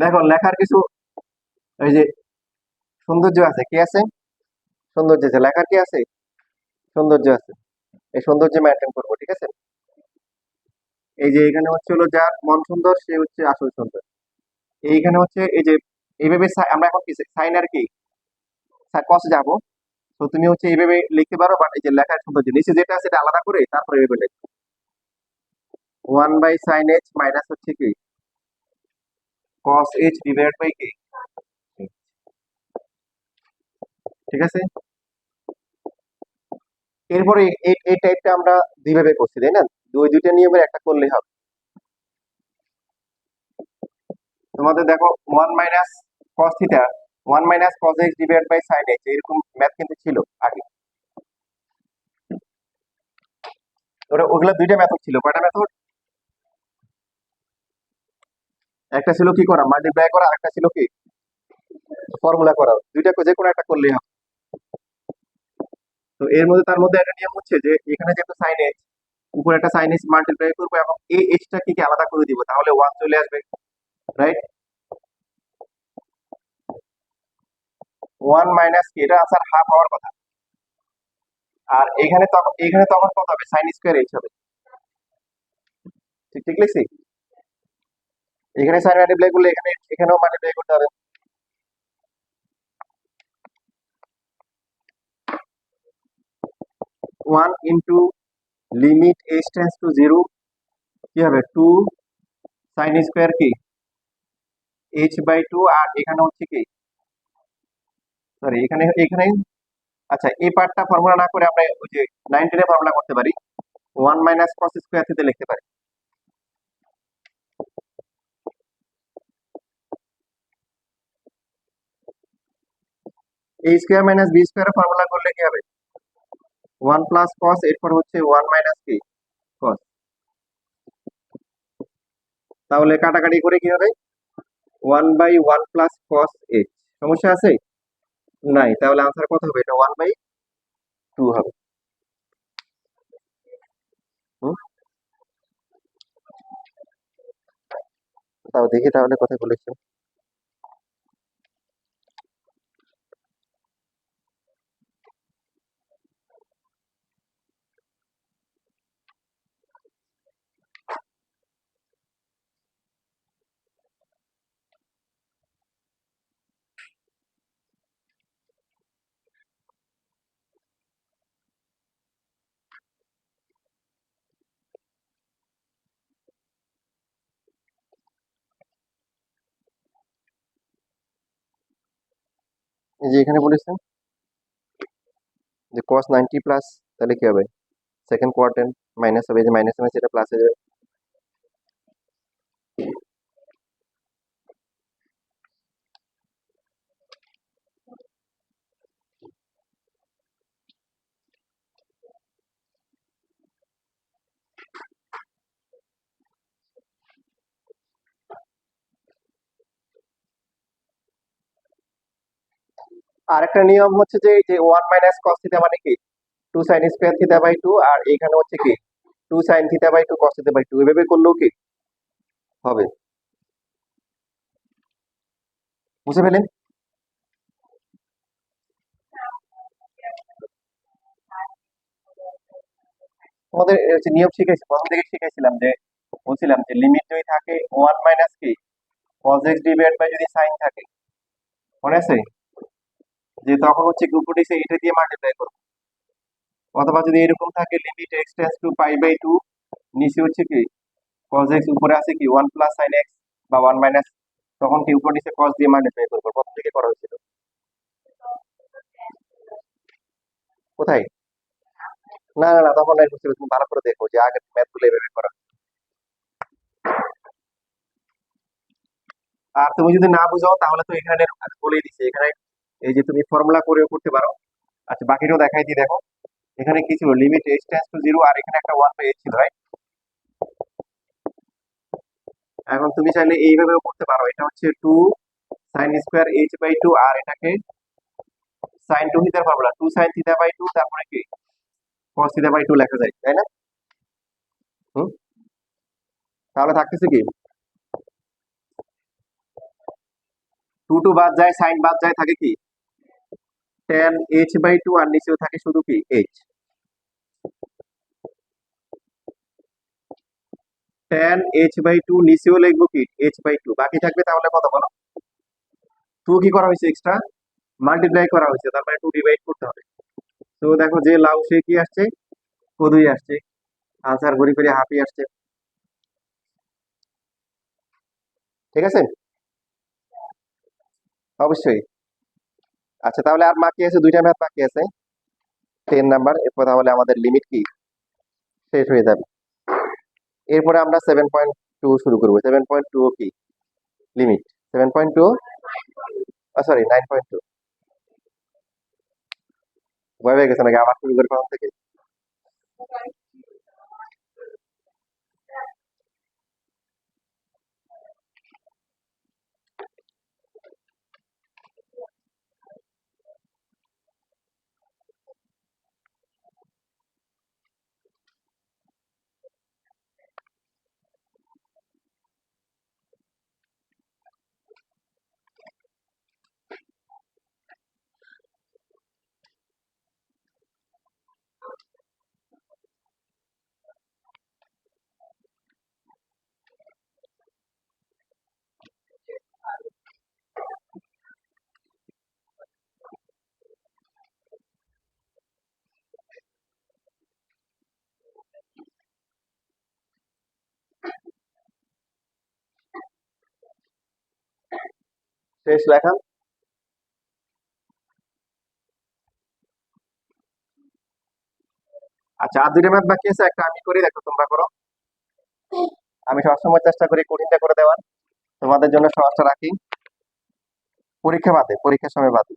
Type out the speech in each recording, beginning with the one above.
দেখো লেখার কিছু এই যে সৌন্দর্য আছে, কি আছে? সৌন্দর্য আছে, লেখার কি আছে? সৌন্দর্য আছে। এই সৌন্দর্য মেনটেন করবো, ঠিক আছে? এই যে এখানে হচ্ছে হলো যার মন সুন্দর সে হচ্ছে আসল সুন্দর। এইখানে হচ্ছে এই যে এইভাবে আমরা এখন কি সাইন আর কি কস যাবো। তো তুমি হচ্ছে এইভাবে লিখতে পারো, বাট এই যে লেখার সৌন্দর্য নিচে যেটা আছে এটা আলাদা করে তারপরে এইভাবে লিখো। 1/sin h মাইনাস হচ্ছে কি cos h ডিভাইড বাই কি, ঠিক আছে? এরপরে এই এই টাইপটা আমরা দুইভাবে করছি, তাই না? দুইটা নিয়মের একটা করলেই হবে। তোমাদের দেখো 1 - cos থিটা, 1 - cos h divide by sine h, এরকম ম্যাথ কিন্তু ছিল আগে। ওগুলা দুইটা মেথড ছিল, কয়টা মেথড? একটা ছিল কি করা, মাল্টিপ্লাই করা, একটা ছিল কি ফর্মুলা করা। দুইটা যে কোনো একটা করলেই হবে। তো এর মধ্যে তার মধ্যে একটা নিয়ম হচ্ছে যে এখানে যেহেতু সাইন h, উপরে একটা সাইন h মাল্টিপ্লাই করবো এবং এই h টা কি আলাদা করে দিব, তাহলে 1 চলে আসবে, রাইট? 1 মাইনাস কি, এটা আসার হাফ হওয়ার কথা। আর এখানে তখন কত হবে, সাইন স্কোয়ার h হবে। ঠিক ঠিক লিখছি? এখানে সাইন মাল্টিপ্লাই করলে এখানেও মাল্টিপ্লাই করতে হবে। 1 লিমিট h টেন্স টু 0 কি হবে, 2 সাইন স্কোয়ার কি h/2। আর এখানে হচ্ছে কি, সরি এখানে এখানে আচ্ছা এই পার্টটা ফর্মুলা না করে আমরা ওই যে 19 ফর্মুলা করতে পারি, 1 - cos² লিখতে পারি। a square minus b square formula করলে কি হবে, 1 + cos, এরপর হচ্ছে 1 - কি cos। তাহলে কাটাকাটি করে কি হবে, 1/1 + cos h। সমস্যা আছে? নাই। তাহলে আনসার কত হবে, এটা 1/2 হবে। হুম? তাও দেখি তাহলে কথা বলেছো। এই যে এখানে বলেছেন যে cos 90 প্লাস, তাহলে কি হবে, সেকেন্ড কোয়ার্টেন্ট মাইনাস হবে, এই যে মাইনাস মাইনাস এটা প্লাস হয়ে যাবে। আর একটা নিয়ম হচ্ছে যে যে 1 - cos থিটা মানে কি 2 sin² থিটা/2, আর এখানে হচ্ছে কি 2 sin থিটা/2 cos থিটা/2, এভাবে করলেও কি হবে। বুঝে ফেলেন? তোমাদের হচ্ছে নিয়ম শিখেছি, প্রথম থেকে শিখেছিলাম যে বলছিলাম যে লিমিট যদি থাকে 1 - কি cos x ডিভাইড বাই যদি সাইন থাকে, মনে আছে? যে তখন হচ্ছে কি উপরে এটা দিয়ে মাল্টিপ্লাই করবো। অথবা যদি এরকম থাকে লিমিট x টেন্স টু π/2, নিচে হচ্ছে কি cos x, উপরে আছে কি 1 + sin x বা 1 তখন কি উপর নিচে cos দিয়ে মাল্টিপ্লাই করবো, প্রথম থেকে করা হয়েছিল। কোথায়? না না না, তখন নাই বুঝতে তুমি ভালো করে দেখো যে আগের ম্যাথ গুলো এভাবে করা। আর তুমি যদি না বুঝো তাহলে তো এখানে বলেই দিছে, এখানে এই যে তুমি ফর্মুলা করেও করতে পারো। আচ্ছা বাকিটাও দেখাই দিই, দেখো এখানে কি ছিল, লিমিট h টেন্স টু 0, আর এখানে একটা 1/h ছিল, রাইট? এখন তুমি চাইলে এইভাবেও করতে পারো, এটা হচ্ছে 2 sin² h/2, আর এটাকে sin 2 থিটার ফর্মুলা 2 sin থিটা/2, তারপরে কি cos থিটা/2 লেখা যায়, তাই না? হুম? তাহলে থাকতেছে কি টু টু বাদ যায়, সাইন বাদ যায়, থাকে কি tan h/2, আর নিচেও থাকে শুধু কি h। tan h/2 নিচেও লিখবো কি h/2, বাকি থাকবে তাহলে কত বলো? 2 কি করা হয়েছে, এক্সট্রা মাল্টিপ্লাই করা হয়েছে, তার মানে 2 ডিভাইড করতে হবে। তো দেখো যে লাউ সে কি আসছে, কদুই আসছে, আনসার ঘুরি ফিরে হাফই আসছে। ঠিক আছে, অবশ্যই। আচ্ছা তাহলে আর বাকি আছে দুইটা ম্যাথ বাকি আছে, 10 নাম্বার, এরপর তাহলে আমাদের লিমিট কি শেষ হয়ে যাবে। এরপরে আমরা 7.2 শুরু করবো। 7.2 কি লিমিট? 7.2, সরি 9.2, ভয় হয়ে গেছে নাকি আবার শুরু করে প্রথম থেকে? শেষ লেখা। আচ্ছা আর দুইটা ম্যাথ বাকি আছে, একটা আমি করি, দেখো তোমরা করো। আমি সবসময় চেষ্টা করি কঠিনটা করে দেওয়ার, তোমাদের জন্য সহজটা রাখি পরীক্ষা বাদে, পরীক্ষার সময় বাদে।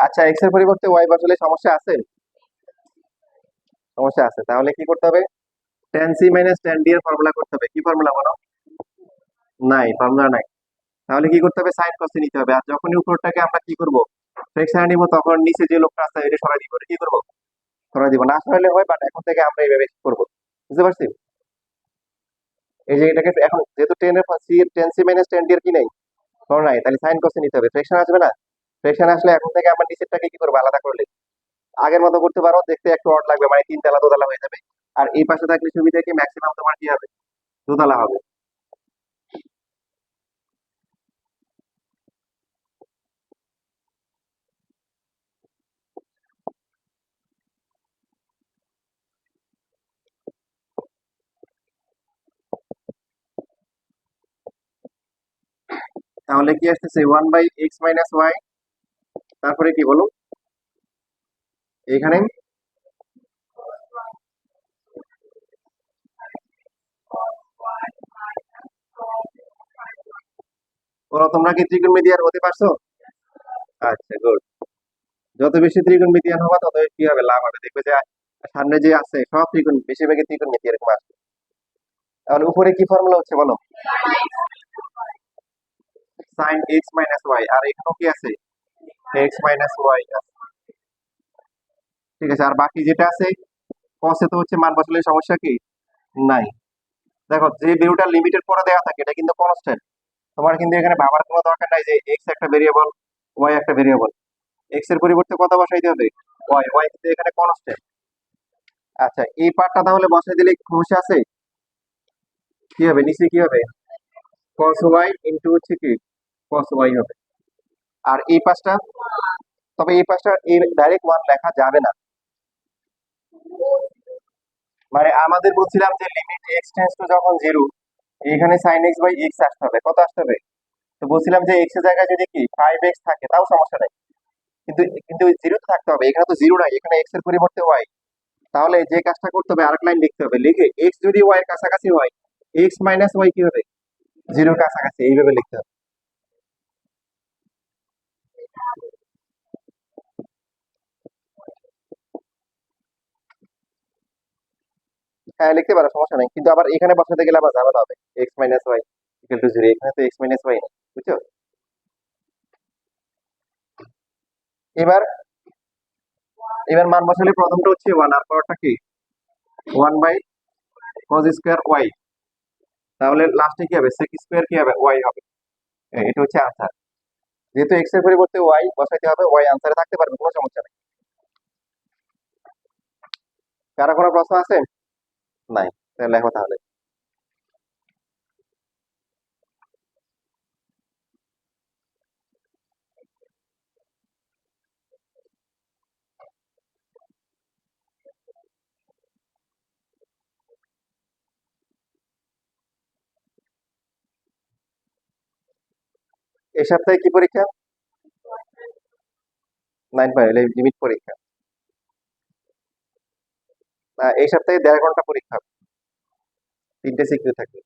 আচ্ছা এক্স এর পরিবর্তে ওয়াই বসালে সমস্যা আছে? সমস্যা আছে, তাহলে কি করতে হবে? tan c minus tan d এর ফর্মুলা করতে হবে। কি ফর্মুলা বলো? নাই, ফর্মুলা নাই। তাহলে কি করতে হবে? সাইন কসে নিতে হবে। আর যখনই উপরটাকে আমরা কি করব, ফ্র্যাকশনে নিব, তখন নিচে যে লোকটা আছে এটা সরাই দিব। এটা কি করব? সরাই দিব। না সরাইলে হয়, বাট এখন থেকে আমরা এইভাবে করব। বুঝতে পারছি? এই যে এটাকে এখন যেহেতু tan c minus tan d এর কি নেই, ফর্মুলা নাই, তাহলে সাইন কসে নিতে হবে। ফ্র্যাকশন আসবে না? ফ্র্যাকশন আসলে এখন থেকে আমরা নিচেরটাকে কি করবো, আলাদা করলে আগের মতো করতে পারো, দেখতে একটু অড লাগবে, মানে তিন তলা দোতলা হয়ে যাবে। আর এই পাশে থাকলে সুবিধা কি, ম্যাক্সিমাম তোমার কি হবে, দোতলা হবে। তাহলে কি আসতেছে 1/x - y, তারপরে কি বলো এখানে? ওরা তোমরা কি ত্রিকোণমিতিয়ার হতে পারছো? আচ্ছা গুড। যত বেশি ত্রিকোণমিতিয়ান হবা তত কি হবে, লাভ হবে। দেখবে যে সামনে যে আছে সব বেশিরভাগই ত্রিকোণমিতি এরকম আসবে। তাহলে উপরে কি ফর্মুলা হচ্ছে বলো? সাইন x - y, আর এখানেও কি আছে, x - y। ঠিক আছে, আর বাকি যেটা আছে cos এ তো হচ্ছে মান বসালে সমস্যা কি নাই। দেখো যে ভ্যালুটা লিমিটের পরে দেওয়া থাকে এটা কিন্তু কনস্ট্যান্ট, তোমার কিন্তু এখানে ভাবার কোনো দরকার নাই যে এক্স একটা ভেরিয়েবল, ওয়াই একটা ভেরিয়েবল। এক্স এর পরিবর্তে কত বসাইতে হবে, ওয়াই। ওয়াই কিন্তু এখানে কনস্ট্যান্ট। আচ্ছা এই পার্টটা তাহলে বসাই দিলে সমস্যা আছে? কি হবে, নিচে কি হবে, cos ওয়াই ইন্টু হচ্ছে কি cos ওয়াই হবে। আর এই পাশটা, তবে এই পাশটা এই ডাইরেক্ট ওয়ান লেখা যাবে না। মানে আমাদের বলছিলাম যে লিমিট এক্স টেন্স টু যখন জিরো, এখানে সাইন এক্স বাই এক্স আসতে হবে, কত আসতে হবে? তো বলছিলাম যে এক্স এর জায়গায় যদি কি 5x থাকে তাও সমস্যা নাই, কিন্তু কিন্তু জিরো তো থাকতে হবে। এখানে তো জিরো নাই, এখানে এক্স এর পরিবর্তে ওয়াই। তাহলে যে কাজটা করতে হবে, আরেক লাইন লিখতে হবে, লিখে এক্স যদি ওয়াই এর কাছাকাছি হয়, এক্স মাইনাস ওয়াই কি হবে, জিরো কাছাকাছি, এইভাবে লিখতে হবে। হ্যাঁ লিখতে পারো, সমস্যা নাই, কিন্তু আবার এখানে বসাতে গেলে আবার ঝামেলা হবে। X minus y equal to zero, এখানে তো এক্স মাইনাস ওয়াই নেই, বুঝছো? এবার এবার মান বসালে প্রথমটা হচ্ছে 1 আর পরটা কি 1/cos² y। তাহলে লাস্টে কি হবে sec² কি হবে y হবে। এটা হচ্ছে আনসার। যেহেতু x এর পরিবর্তে y বসাইতে হবে, y আনসারে থাকতে পারবে, কোনো সমস্যা নেই। কারো কোনো প্রশ্ন আছে? নাই, তাহলে লেখো তাহলে। এই সপ্তাহে কি পরীক্ষা? 9 লিমিট পরীক্ষা। এই সপ্তাহে 1.5 ঘন্টা পরীক্ষা হবে, 3টে সিকিউ থাকবে।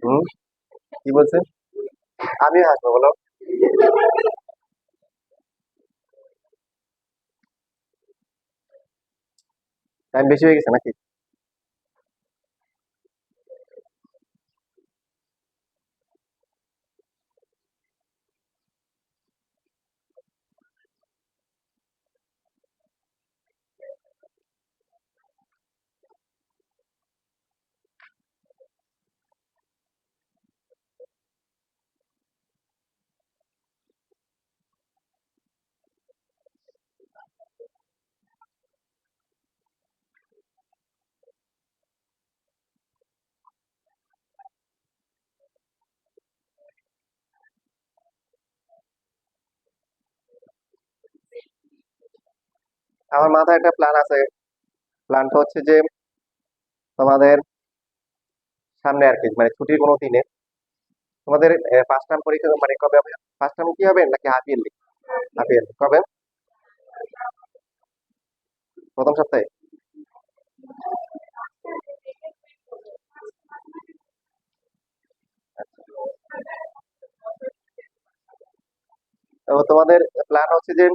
হুম, কি বলছে? আমি হাসবো বলো। টাইম বেশি হয়ে গেছে নাকি? আমার মাথায় একটা প্ল্যান আছে। প্ল্যানটা হচ্ছে যে তোমাদের সামনে আর কি, মানে ছুটির কোনো দিনে তোমাদের ফার্স্ট টার্ম পরীক্ষা মানে কবে হবে? ফার্স্ট টার্ম কি হবে নাকি হাফ ইয়ারলি? হাফ ইয়ারলি কবে? প্রথম সপ্তাহে? তো তোমাদের প্ল্যান হচ্ছে যে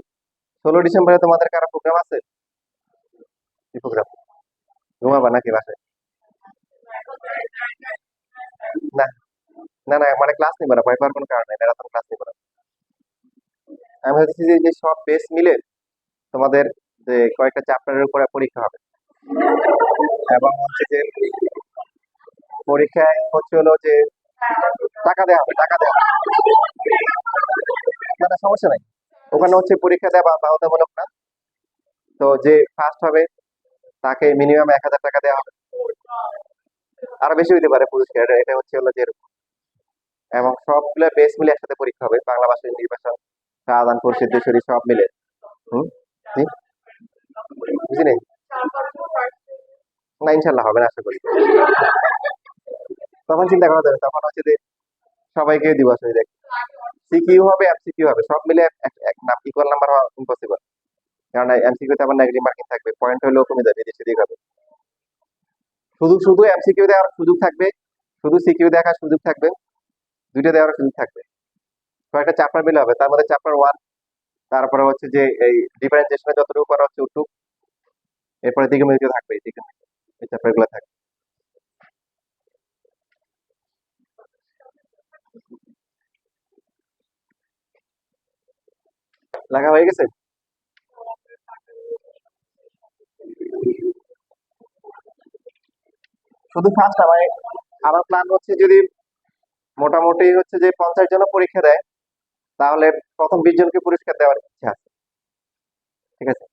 16 ডিসেম্বরে তোমাদের কারো প্রোগ্রাম আছে? কি প্রোগ্রাম? ঘুমাবা নাকি বাসায়? না, না, না, মানে ক্লাস নিবে না, ভয় পাওয়ার কোনো কারণ নেই, ম্যারাথন ক্লাস নিবে না। আমি হচ্ছে যে সব বেস মিলে তোমাদের যে কয়েকটা চ্যাপ্টারের উপরে পরীক্ষা হবে, এবং হচ্ছে যে পরীক্ষায় হচ্ছে হলো যে টাকা দেওয়া হবে, টাকা দেওয়া হবে। না, না, সমস্যা নাই। ওখানে হচ্ছে পরীক্ষা দেওয়া বাধ্যতামূলক না। তো যে ফার্স্ট হবে তাকে মিনিমাম 1,000 টাকা দেওয়া হবে, আরো বেশি হইতে পারে পুরস্কার, এটা হচ্ছে হলো যে এরকম। এবং সবগুলো বেস মিলে একসাথে পরীক্ষা হবে, বাংলা ভাষার নির্বাচন, শাহজাহান খুরশিদ যশোরী সব মিলে। হুম, জি, বুঝি নাই। না, ইনশাল্লাহ হবে না আশা করি। তখন চিন্তা করা যাবে, তখন হচ্ছে যে সবাইকে দিব আসলে দেখ, সিকিউ হবে এমসিকিউ হবে সব মিলে ইকুয়াল নাম্বার হওয়া ইম্পসিবল। কারণ এমসিকিউ তে আবার নেগেটিভ মার্কিং থাকবে, পয়েন্ট হলেও কমে যাবে, এদিক সেদিক হবে। শুধু শুধু এমসিকিউ দেওয়ার সুযোগ থাকবে, শুধু সিকিউ দেখার সুযোগ থাকবে, দুইটা দেওয়ার সুযোগ থাকবে। কয়েকটা চ্যাপ্টার মিলে হবে, তার মধ্যে চ্যাপ্টার 1, তারপরে হচ্ছে যে এই ডিফারেন্সিয়েশনে যতটুকু করা হচ্ছে ওটুকু, এরপরে দিকে মেদিকে থাকবে, এই দিকে এই চ্যাপ্টার গুলো থাকবে। লেখা হয়ে গেছে? শুধু ফার্স্ট আমার আমার প্ল্যান হচ্ছে যদি মোটামুটি হচ্ছে যে 50 জন পরীক্ষা দেয়, তাহলে প্রথম 20 জনকে পুরস্কার দেওয়ার ইচ্ছা আছে। ঠিক আছে?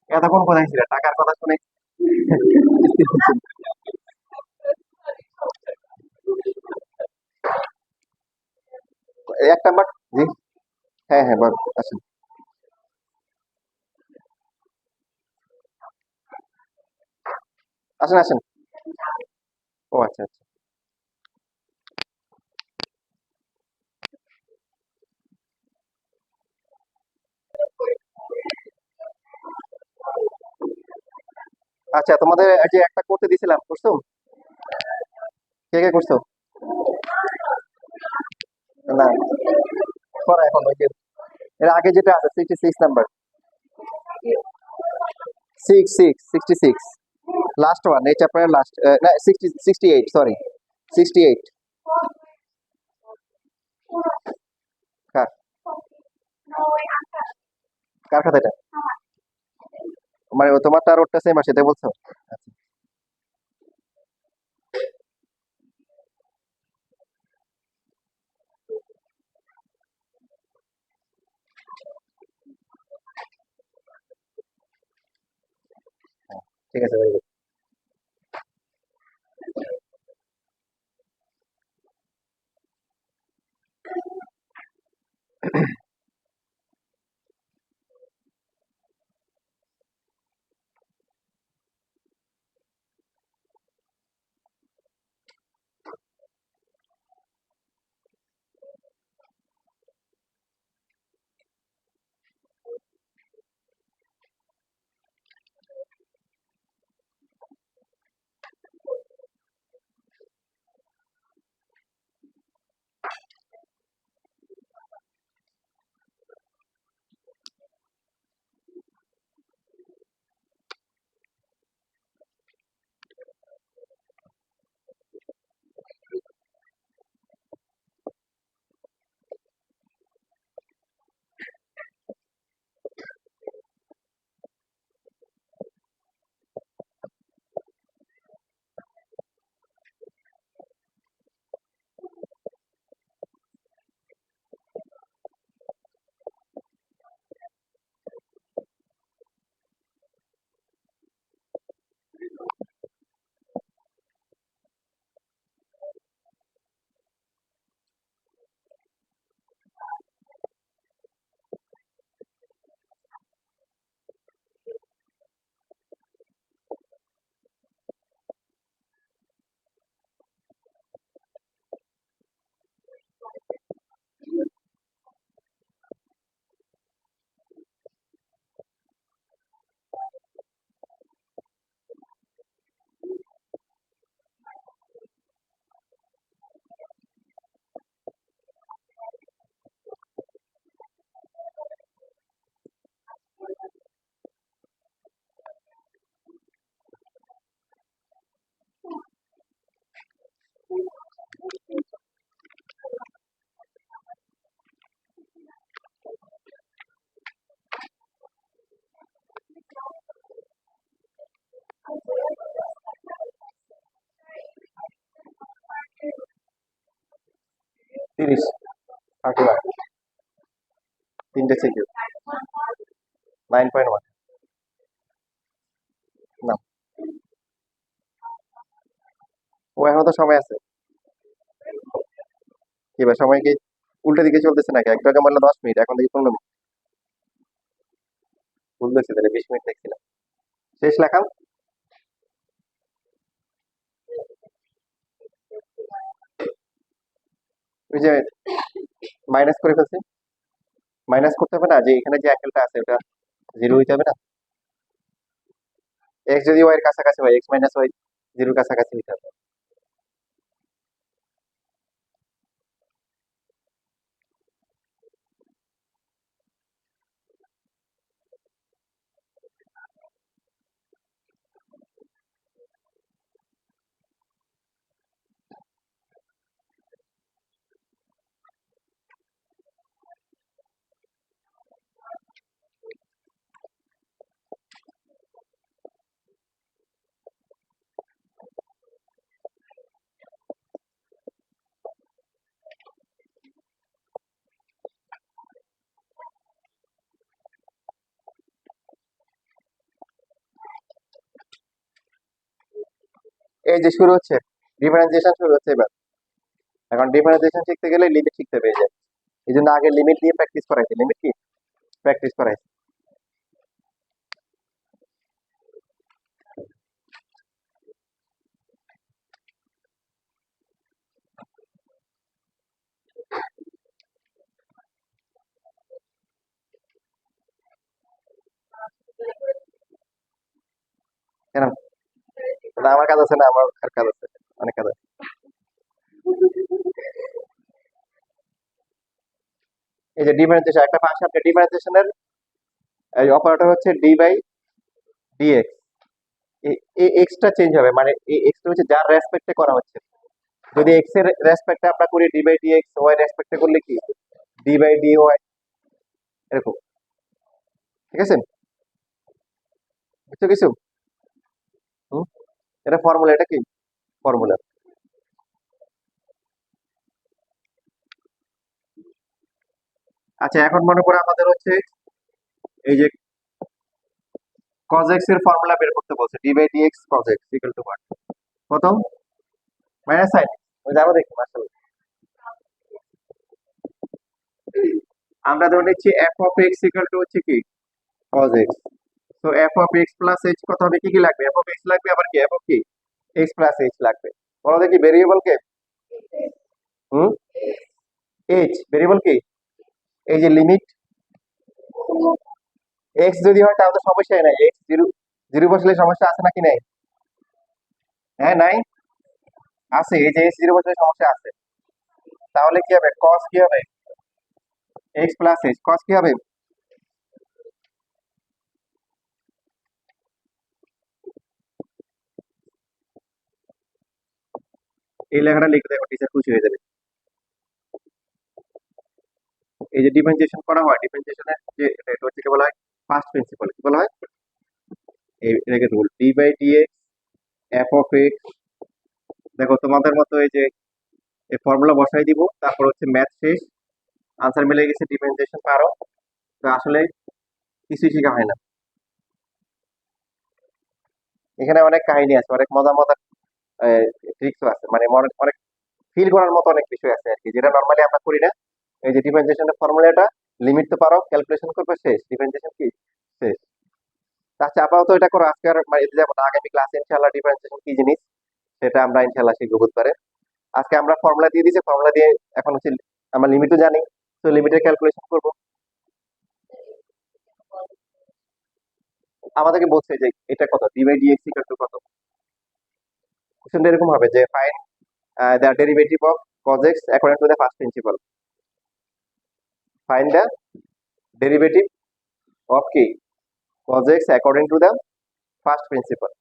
এতক্ষণ কোথায় ছিল, টাকার কথা শুনে এক নাম্বার। জি, হ্যাঁ, হ্যাঁ, বল, আসেন। আসেন, আসেন। ও আচ্ছা, আচ্ছা। আচ্ছা, তোমাদের এই যে একটা করতে দিছিলাম, করছো? কে কে করছো? না, করো এখন ওই যে এর আগে যেটা আছে 66 নাম্বার। 66 লাস্ট ওয়ান এই চ্যাপ্টারের লাস্ট না 68 সরি 68 কার কার খাতা এটা মানে তোমার তার ওরটা সেম আসে তাই বলছো আচ্ছা হ্যাঁ, ঠিক আছে ভেরি গুড তিরিশ 31 তিনটে সিকিউ 9.1 না ও এখনো তো সময় আছে কি ভাই সময় কি উল্টো দিকে চলতেছে নাকি একটু আগে বললো 10 মিনিট এখন দেখি 15 মিনিট ভুলতেছি তাহলে 20 মিনিট দেখছিলাম শেষ লেখা ওই যে মাইনাস করে ফেলছি মাইনাস করতে হবে না যে এখানে যে অ্যাঙ্গেলটা আছে ওটা জিরো হইতে হবে না এক্স যদি ওয়াই এর কাছাকাছি হয় এক্স মাইনাস ওয়াই জিরোর কাছাকাছি হইতে হবে এই যে শুরু হচ্ছে ডিফারেন্সিয়েশন শুরু হচ্ছে এবার এখন ডিফারেন্সিয়েশন শিখতে গেলে লিমিট শিখতে পেয়ে যায় এই জন্য আগে লিমিট দিয়ে প্র্যাকটিস করাইছে লিমিট কি প্র্যাকটিস করাইছে কেন না আমার কাজ আছে না আমার আর কাজ আছে অনেক কাজ আছে এই যে ডিফারেন্সিয়েশন একটা পাশে আপনি ডিফারেন্সিয়েশনের এই অপারেটর হচ্ছে ডি বাই ডিএক্স, এই এক্সটা চেঞ্জ হবে, মানে এই এক্সটা হচ্ছে যার রেসপেক্টে করা হচ্ছে। যদি এক্স এর রেসপেক্টে আমরা করি ডি বাই ডিএক্স, ওয়াই রেসপেক্টে করলে কি ডি বাই ডি ওয়াই, এরকম। ঠিক আছে, বুঝছো কিছু? হুম, এটা ফর্মুলা, এটা কি ফর্মুলা। আচ্ছা, এখন মনে করো আমাদের হচ্ছে এই যে cos x এর ফর্মুলা বের করতে বলছে, d by dx cos x equal to what, কত, মাইনাস সাইন, ওই যাবো দেখি আসলে। আমরা ধরে নিচ্ছি f of x equal to হচ্ছে কি cos x, তো f of x plus h কত হবে, কি কি লাগবে, এফ অফ এক্স লাগবে, আবার কি এফ অফ কি এক্স প্লাস এইচ লাগবে। বলো দেখি ভেরিয়েবল কে, হুম, এইচ ভেরিয়েবল কি, এই যে লিমিট এক্স যদি হয় তাহলে তো সমস্যাই নাই, এক্স জিরো, জিরো বসলে সমস্যা আছে নাকি নাই? হ্যাঁ নাই, আছে, এই যে এক্স জিরো বসলে সমস্যা আছে। তাহলে কি হবে, cos কি হবে, এক্স প্লাস এইচ, cos কি হবে, এই লেখাটা লিখে দেখো, টিচার খুশি হয়ে যাবে। এই যে ডিফারেন্সিয়েশন করা হয়, ডিফারেন্সিয়েশনের যে এটা হচ্ছে কি বলা হয়, ফার্স্ট প্রিন্সিপাল, কি বলা হয়, এটাকে rule d by dx f of x. দেখো তোমাদের মতো এই যে এই ফর্মুলা বসাই দিব, তারপর হচ্ছে ম্যাথ শেষ, আনসার মিলে গেছে, ডিফারেন্সিয়েশন পারো। তো আসলে কিছুই শেখা হয় না, এখানে অনেক কাহিনী আছে, অনেক মজা মজার ট্রিক্সও আছে, মানে অনেক অনেক ফিল করার মতো অনেক বিষয় আছে আর কি, যেটা নর্মালি আমরা করি না। এই যে ডিফারেন্সিয়েশনের ফর্মুলাটা, লিমিট তো পারো, ক্যালকুলেশন করবে শেষ, ডিফারেন্সিয়েশন কি শেষ। আচ্ছা আপাতত এটা করো, আজকে আর মানে এতে যাবো না, আগামী ক্লাসে ইনশাআল্লাহ ডিফারেন্সিয়েশন কি জিনিস সেটা আমরা ইনশাআল্লাহ শিখবো বুধবারে। আজকে আমরা ফর্মুলা দিয়ে দিয়েছি, ফর্মুলা দিয়ে এখন হচ্ছে আমরা লিমিটও জানি, তো লিমিটের ক্যালকুলেশন করব। আমাদেরকে বলছে যে এটা কত, d by dx equal to কত, কোশ্চেনটা এরকম হবে যে find the derivative of cos x according to the first principle, find the derivative of কি cos x according to the first principle।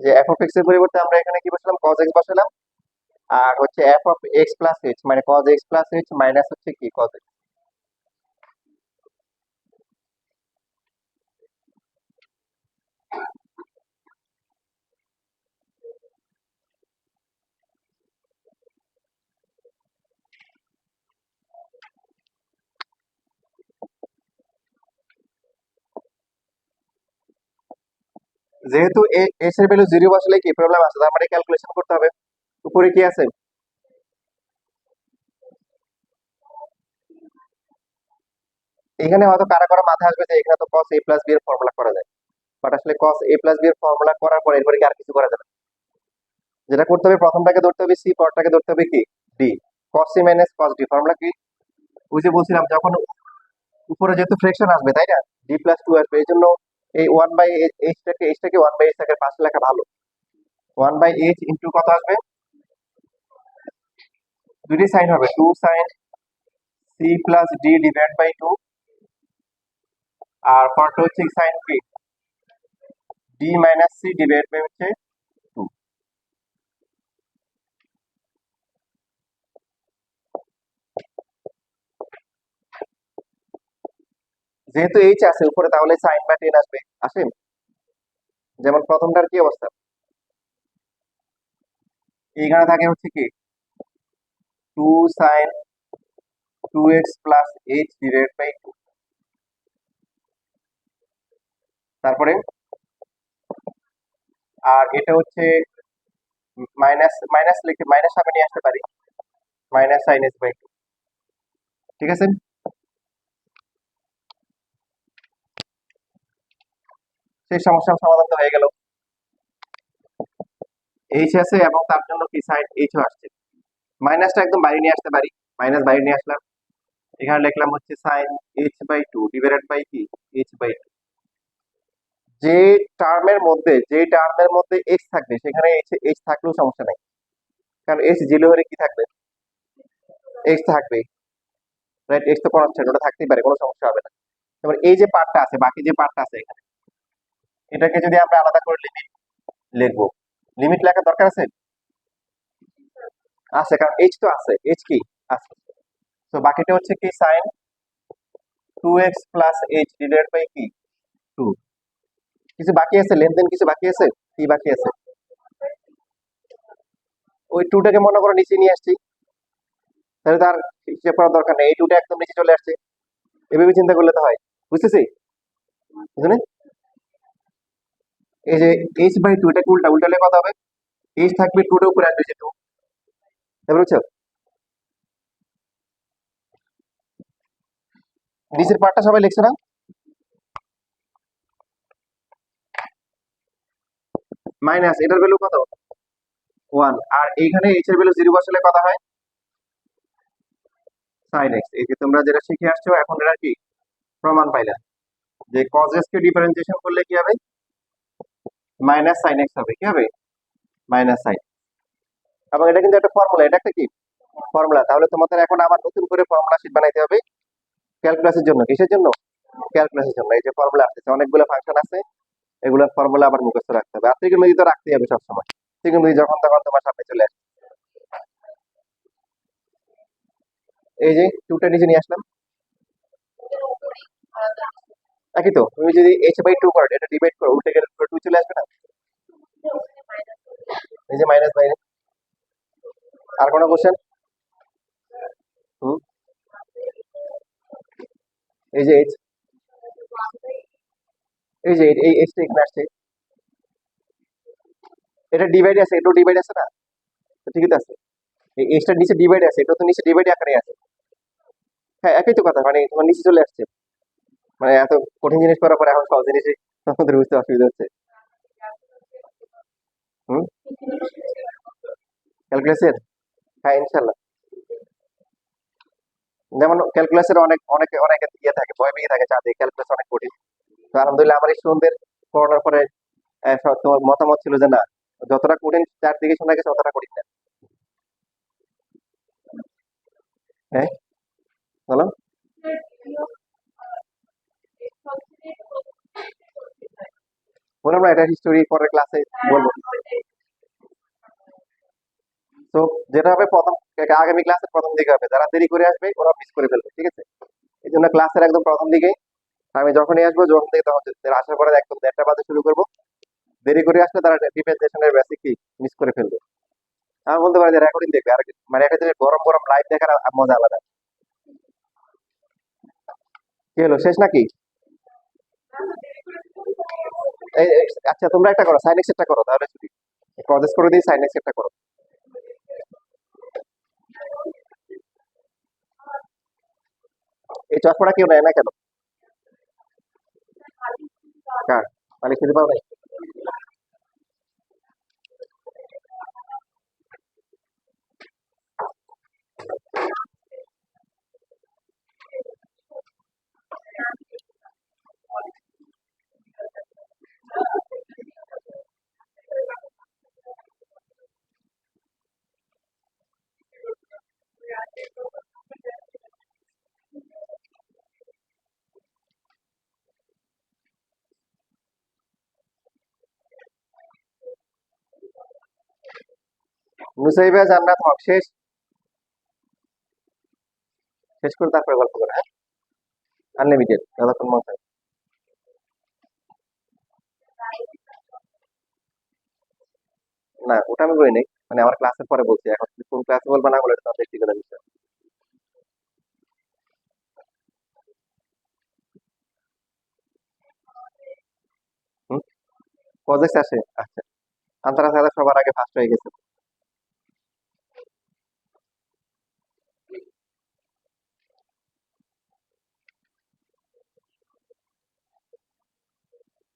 যে f of x এর পরিবর্তে আমরা এখানে কি বসালাম, cos x বসালাম, আর হচ্ছে f of x plus h মানে cos x plus h minus হচ্ছে কি cos x। যেহেতু s এর ভ্যালু 0 বসালে কি প্রবলেম আছে, তার মানে ক্যালকুলেশন করতে হবে। উপরে কি আছে, এখানে হয়তো কারা কারা মাথায় আসবে যে এখানে তো cos a plus b এর ফর্মুলা করা যায়, বাট আসলে cos a plus b এর ফর্মুলা করার পর এরপরে কি আর কিছু করা যাবে না। যেটা করতে হবে, প্রথমটাকে ধরতে হবে c, পরটাকে ধরতে হবে কি d, cos c minus cos d formula কি, ওই যে বলছিলাম যখন উপরে যেহেতু ফ্র্যাকশন আসবে তাই না, d প্লাস টু আসবে, এই জন্য এই ওয়ান বাই এইচটাকে ওয়ান বাই এইচ টাকে পাশে লেখা ভালো। ওয়ান বাই এইচ ইন্টু কত আসবে, দুটি সাইন হবে, two sine C plus D divide by two, আর পরটা হচ্ছে সাইন কি D minus C divide by হচ্ছে টু। যেহেতু এইচ আছে উপরে, তাহলে সাইন বা টেন আসবে। আসেন, যেমন প্রথমটার কি অবস্থা, এইখানে থাকে হচ্ছে কি 2 sin 2x plus h divide by 2। তারপরে আর এটা হচ্ছে মাইনাস মাইনাস লিখে মাইনাস সামনে নিয়ে আসতে পারি, মাইনাস সাইন এস বাই 2। ঠিক আছে, সেই সমস্যার সমাধান তো হয়ে গেল। এইচ আছে এবং তার জন্য কি সাইন এইচও আসছে, মাইনাসটা একদম বাইরে নিয়ে আসতে পারি, মাইনাস বাইরে নিয়ে আসলাম, এখানে লিখলাম হচ্ছে sine h by 2 divided by কি এইচ বাই 2। যে টার্মের মধ্যে এক্স থাকবে সেখানে এইচ থাকলেও সমস্যা নাই, কারণ এইচ জিরো হলে কি থাকবে, এক্স থাকবে, রাইট? এক্স তো কনস্ট্যান্ট, ওটা থাকতেই পারে, কোনো সমস্যা হবে না। এবার এই যে পার্টটা আছে, বাকি যে পার্টটা আছে এখানে, এটাকে যদি আমরা আলাদা করে লিমিট লিখবো, লিমিট লেখার দরকার আছে? আছে, কারণ এইচ তো আছে, এইচ কি আছে। তো বাকিটা হচ্ছে কি sine 2x plus h divided by কি 2। কিছু বাকি আছে, লেনদেন কিছু বাকি আছে, কি বাকি আছে? ওই 2টাকে মনে করো নিচে নিয়ে আসছি, তাহলে তার হিসেব করার দরকার নেই, এই 2টা একদম নিচে চলে আসছে, এভাবে চিন্তা করলে তো হয়। বুঝতেছি, বুঝলেন? এই যে এইচ বাই 2, এটাকে উল্টা উল্টালে কত হবে, এইচ থাকবে 2টার উপরে আসবে যে 2, এবার বুঝছো? নিচের পার্টটা সবাই লিখছো না? মাইনাস এটার ভ্যালু কত, 1, আর এইখানে এইচ এর ভ্যালু 0 বসালে কত হয়, sin x। এই যে তোমরা যেটা শিখে আসছো এখন এটা কি প্রমাণ পাইলা, যে cos x কে ডিফারেন্সিয়েশন করলে কি হবে, মাইনাস sin x হবে, কি হবে, মাইনাস sin। এবং এটা কিন্তু একটা ফর্মুলা, এটা একটা কি ফর্মুলা। তাহলে তোমাদের এখন আবার নতুন করে ফর্মুলা শীট বানাইতে হবে ক্যালকুলাসের জন্য। কিসের জন্য, ক্যালকুলাসের জন্য। এই যে ফর্মুলা আছে, অনেকগুলো ফাংশন আছে, এগুলোর ফর্মুলা আবার মুখস্থ রাখতে হবে, আর ত্রিকোণমিতি তো রাখতেই হবে সবসময়, ত্রিকোণমিতি যখন তখন তোমার সামনে চলে আসে। এই যে 2টা নিচে নিয়ে আসলাম, একই তো। তুমি যদি h বাই 2 করো, এটা ডিভাইড করো, উল্টে গেলে 2 চলে আসবে না, এই যে মাইনাস বাইরে। আর কোনো কোশ্চেন? হুম, এই যে h, এই যে এই h টা এখানে আসছে, এটা ডিভাইড আছে, এটা ডিভাইড আছে না, তো ঠিকই তো আছে। এই h টার নিচে ডিভাইড আছে, এটা তো নিচে ডিভাইড আকারে আছে। হ্যাঁ, একই তো কথা, মানে তোমার নিচে চলে আসছে, মানে এত কঠিন জিনিস করার পরে এখন সহজ জিনিসই তোমাদের বুঝতে অসুবিধা হচ্ছে। হুম, ক্যালকুলাসের, হ্যাঁ ইনশাল্লাহ। যেমন ক্যালকুলাসের অনেক অনেক অনেক ইয়ে থাকে, ভয় পেয়ে থাকে, চাঁদে ক্যালকুলাস অনেক কঠিন। তো আলহামদুলিল্লাহ আমার এই স্টুডেন্টদের পড়ানোর পরে তোমার মতামত ছিল যে না, যতটা কঠিন চারদিকে শোনা গেছে ততটা কঠিন না। হ্যাঁ, বলো। বললাম না, এটা হিস্টোরি পরের ক্লাসে বলবো। তো যেটা হবে প্রথম, আগামী ক্লাসের প্রথম দিকে হবে, যারা দেরি করে আসবে ওরা মিস করে ফেলবে, ঠিক আছে? এই জন্য ক্লাসের একদম প্রথম দিকে আমি যখনই আসবো, যখন থেকে তখন আসার পরে একদম 1টা বাজে শুরু করবো। দেরি করে আসলে তারা ডিফারেন্সিয়েশনের বেসিক কি মিস করে ফেলবে। আমি বলতে পারি যে রেকর্ডিং দেখবে, আর মানে একটা জিনিস গরম গরম লাইভ দেখার মজা আলাদা। কি হলো, শেষ নাকি? আচ্ছা তোমরা একটা করো, সাইন এক্স একটা করো, তাহলে ছুটি প্রসেস করে দিই, সাইন এক্স একটা করো। এই চশমাটা কেউ নেয় না কেন, কার মানে খুঁজে পাও নাই? নুসাইবা জান্নাত হক শেষ, শেষ করে তারপরে গল্প করে, হ্যাঁ? আনলিমিটেড, যতক্ষণ মন চায়। না, ওটা আমি বলি নাই, মানে আমার ক্লাসের পরে বলছি। এখন তুমি কোন ক্লাসে বলবা না বলে এটা তোমার ব্যক্তিগত বিষয়। হুম, প্রজেক্ট আসে, আচ্ছা। আন্তরাজালে সবার আগে ফার্স্ট হয়ে গেছে।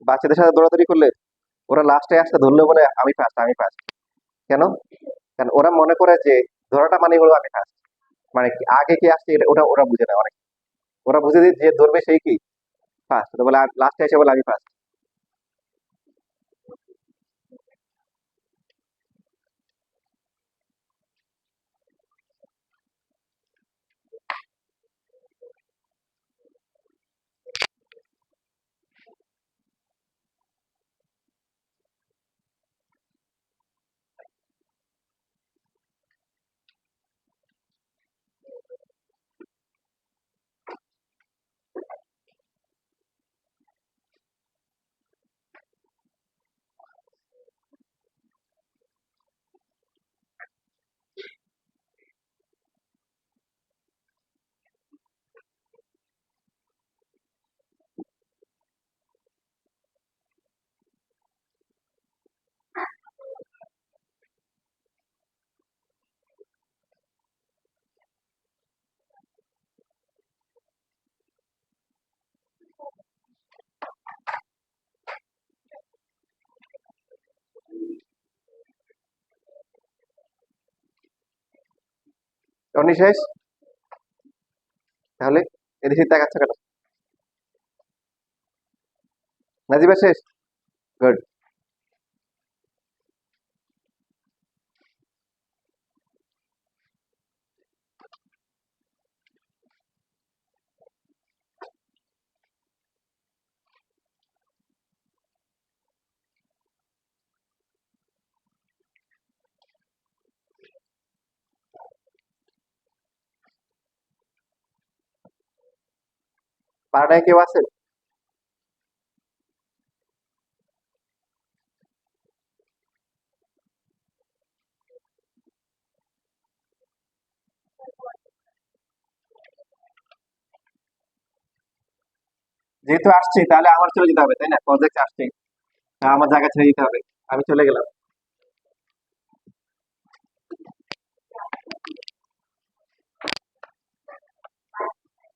বাচ্চাদের সাথে দৌড়াদৌড়ি করলে ওরা লাস্টে আসতে ধরলে বলে আমি ফার্স্ট, আমি ফার্স্ট। কেন? কারণ ওরা মনে করে যে ধরাটা মানে হলো আমি ফার্স্ট। মানে কি আগে কে আসছে এটা ওটা ওরা বুঝে না অনেক। ওরা বুঝে যে ধরবে সেই কি ফার্স্ট, বলে লাস্টে এসে বলে আমি ফার্স্ট। টনি শেষ? তাহলে এদিকে তাকাচ্ছ কেন? নাজিবা শেষ? গুড। পাড়ায় কেউ আছে? যেহেতু আসছি তাহলে আমার চলে যেতে হবে, তাই না? প্রজেক্ট আসছে, আমার জায়গা ছেড়ে দিতে হবে। আমি চলে গেলাম।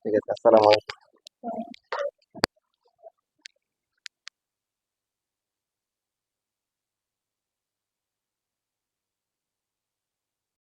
ঠিক আছে, আসসালামু আলাইকুম।